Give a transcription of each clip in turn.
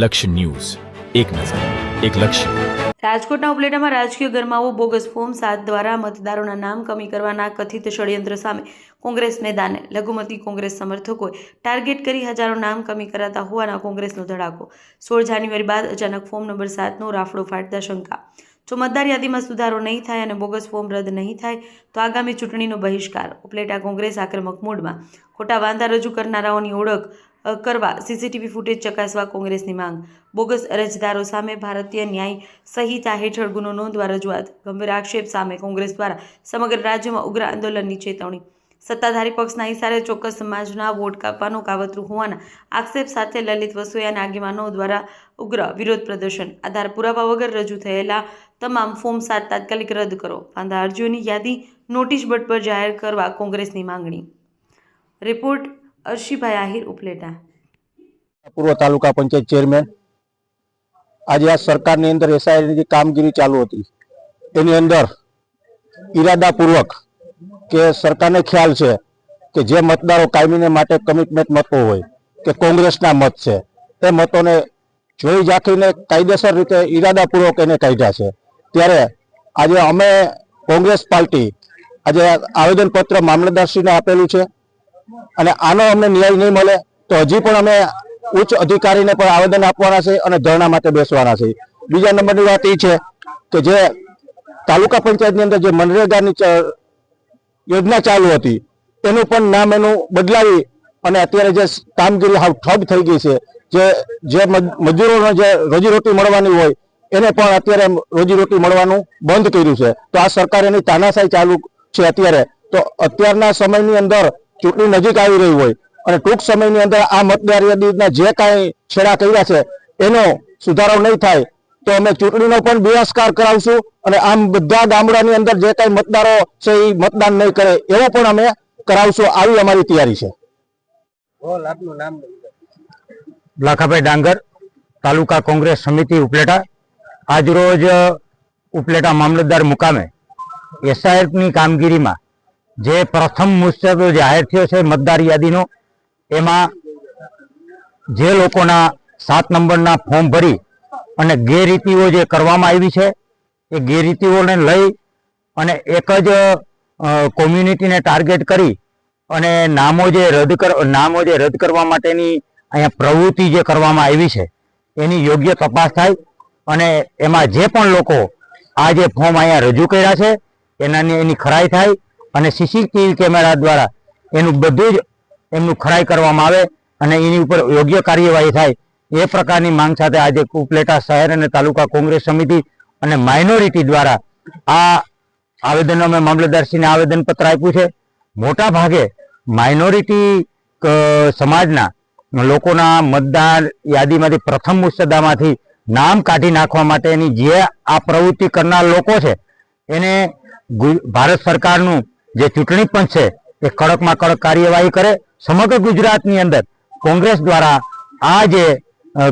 લક્ષ્ય ન્યૂઝ, એક નજર, એક લક્ષ્ય. રાજકોટના ઉપલેટામાં રાજકીય ગરમાવો બોગસ ફોર્મ 7 દ્વારા મતદારોના નામ કમી કરવાના કથિત ષડયંત્ર સામે કોંગ્રેસ મેદાને. લઘુમતી કોંગ્રેસ સમર્થકોએ ટાર્ગેટ કરી હજારો નામ કમી કરાતા હોવાના કોંગ્રેસનો ધડાકો. 16 જાન્યુઆરી બાદ અચાનક ફોર્મ નંબર 7નો રાફડો ફાટતા શંકા. જો મતદાર યાદીમાં સુધારો નહીં થાય અને બોગસ ફોર્મ રદ નહીં થાય તો આગામી ચૂંટણીનો બહિષ્કાર. ઉપલેટા કોંગ્રેસ આક્રમક મૂડમાં. ખોટા વાંધા રજૂ કરનારાઓની ઓળખ કરવા સીસીટીવી ફૂટેજ ચકાસવા કોંગ્રેસની માંગ. બોગસ અરજદારો સામે ભારતીય ન્યાય સંહિતા હેઠળ ગુનો નોંધવા રજૂઆત. ગંભીર આક્ષેપ સામે કોંગ્રેસ દ્વારા સમગ્ર રાજ્યમાં ઉગ્ર આંદોલનની ચેતવણી. સત્તાધારી પક્ષના ઇશારે ચોક્કસ સમાજના વોટ કાપવાનું કાવતરું હોવાના આક્ષેપ સાથે લલિત વસોયાના આગેવાનો દ્વારા ઉગ્ર વિરોધ પ્રદર્શન. આધાર પુરાવા વગર રજૂ થયેલા તમામ ફોર્મ 7 તાત્કાલિક રદ કરો. વાંધા અરજીઓની યાદી નોટિસ બોર્ડ પર જાહેર કરવા કોંગ્રેસની માંગણી. રિપોર્ટ અર્શીભાઈ આહિર, ઉપલેટા. પૂર્વ તાલુકા પંચાયત ચેરમેન. આજે આ સરકારની અંદર એસઆઈની જે કામગીરી ચાલુ હતી એની અંદર ઈરાદાપૂર્વક કે સરકારને ખ્યાલ છે કે જે મતદારો કાયમીને માટે કમિટમેન્ટ મતો હોય કે કોંગ્રેસના મત છે એ મતોને જોઈ ઝાંખીને કાયદેસર રીતે ઈરાદાપૂર્વક એને કાઢ્યા છે. ત્યારે આજે અમે કોંગ્રેસ પાર્ટી આજે આવેદનપત્ર મામલતદારશ્રીને આપેલું છે અને આનો અમને ન્યાય નહીં મળે તો હજી પણ અમે ઉચ્ચ અધિકારીને પણ આવેદન આપવાના છે અને ધરણા માટે બેસવાના છે. બીજા નંબરની વાત એ છે કે જે તાલુકા પંચાયતની અંદર જે મનરેગાની યોજના ચાલુ હતી એનું પણ નામ એનું બદલાવી અને અત્યારે જે કામગીરી હાવ ઠપ થઈ ગઈ છે. જે મજૂરોને જે રોજીરોટી મળવાની હોય એને પણ અત્યારે રોજીરોટી મળવાનું બંધ કર્યું છે. તો આ સરકાર એની તાનાશાહી ચાલુ છે અત્યારે. તો અત્યારના સમયની અંદર ચૂંટણી નજીક આવી રહી હોય અને ટૂંક સમયની અંદર આ મતદાર યાદીના જે કાંઈ છેડા કર્યા છે એનો સુધારો નહીં થાય તો અમે ચૂંટણીનો પણ બહિષ્કાર કરાવશું અને આમ બધા ગામડાની અંદર જે કાંઈ મતદારો છે એ મતદાન નહીં કરે એવું પણ અમે કરાવશું. આવી અમારી તૈયારી છે. લાખાભાઈ ડાંગર, તાલુકા કોંગ્રેસ સમિતિ ઉપલેટા. આજરોજ ઉપલેટા મામલતદાર મુકામે એસઆઈની કામગીરીમાં જે પ્રથમ મુસદ્દો જાહેર થયો છે મતદાર યાદીનો, એમાં જે લોકોના 7 નંબરના ફોર્મ ભરી અને ગેરરીતિઓ જે કરવામાં આવી છે એ ગેરરીતિઓને લઈ અને એક જ કોમ્યુનિટીને ટાર્ગેટ કરી અને નામો જે રદ કરવા માટેની અહીંયા પ્રવૃત્તિ જે કરવામાં આવી છે એની યોગ્ય તપાસ થાય અને એમાં જે પણ લોકો આ જે ફોર્મ અહીંયા રજૂ કર્યા છે એની ખરાઈ થાય અને સીસીટીવી કેમેરા દ્વારા એનું બધું જ એમનું ખરાઈ કરવામાં આવે અને એની ઉપર યોગ્ય કાર્યવાહી થાય એ પ્રકારની માંગ સાથે આજે ઉપલેટા શહેર અને તાલુકા કોંગ્રેસ સમિતિ અને માઇનોરિટી દ્વારા આ આવેદન અમે મામલતદારશ્રીને આવેદનપત્ર આપ્યું છે. મોટા ભાગે માઇનોરિટી સમાજના લોકોના મતદાર યાદીમાંથી પ્રથમ મુસદ્દામાંથી નામ કાઢી નાખવા માટેની જે આ પ્રવૃત્તિ કરનાર લોકો છે એને ભારત સરકારનું જે ચૂંટણી પંચ છે એ કડકમાં કડક કાર્યવાહી કરે. સમગ્ર ગુજરાતની અંદર કોંગ્રેસ દ્વારા આ જે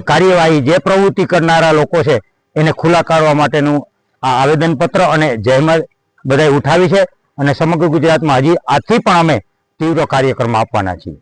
કાર્યવાહી જે પ્રવૃત્તિ કરનારા લોકો છે એને ખુલ્લા કાઢવા માટેનું આ આવેદનપત્ર અને જહેમત બધાએ ઉઠાવી છે અને સમગ્ર ગુજરાતમાં હજી આથી પણ અમે તીવ્ર કાર્યક્રમ આપવાના છીએ.